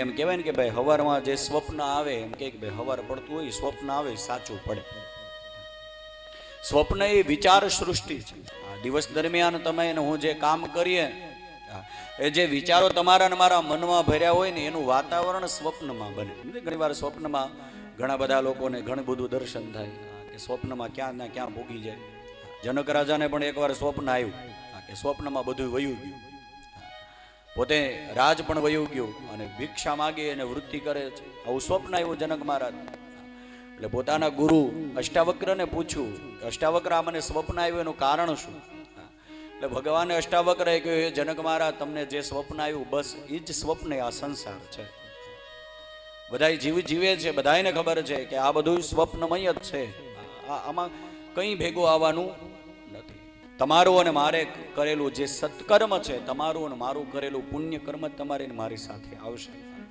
એમ કહેવાય ને કે ભાઈ હવારમાં જે સ્વપ્ન આવે, એમ કે ભાઈ હવાર પડતું હોય સ્વપ્ન આવે સાચું પડે. સ્વપ્ન એ વિચાર સૃષ્ટિ છે. દિવસ દરમિયાન તમે હું જે કામ કરીએ, એ જે વિચારો તમારા ને મારા મનમાં ભર્યા હોય ને એનું વાતાવરણ સ્વપ્નમાં બને. ઘણી વાર સ્વપ્નમાં ઘણા બધા લોકોને ઘણું બધું દર્શન થાય કે સ્વપ્નમાં ક્યાં ના ક્યાં ભોગી જાય. જનક રાજાને પણ એકવાર સ્વપ્ન આવ્યું કે સ્વપ્નમાં બધું વયું ગયું, પોતે રાજ પણ વયું ગયું અને ભિક્ષા માગે અને વૃત્તિ કરે છે. આવું સ્વપ્ન આવ્યું જનક મહારાજ. એટલે પોતાના ગુરુ અષ્ટાવક્રને પૂછ્યું કે અષ્ટાવક્ર આ મને સ્વપ્ન આવ્યું એનું કારણ શું? એટલે ભગવાને અષ્ટાવક્રએ કહ્યું, હે જનક મહારાજ, તમને જે સ્વપ્ન આવ્યું બસ એ જ સ્વપ્ન આ સંસાર છે. બધા જીવ જીવે છે, બધાને ખબર છે કે આ બધું સ્વપ્નમય જ છે. આમાં કંઈ ભેગું આવવાનું નથી. તમારું અને મારે કરેલું જે સત્કર્મ છે, તમારું અને મારું કરેલું પુણ્ય કર્મ તમારી મારી સાથે આવશે.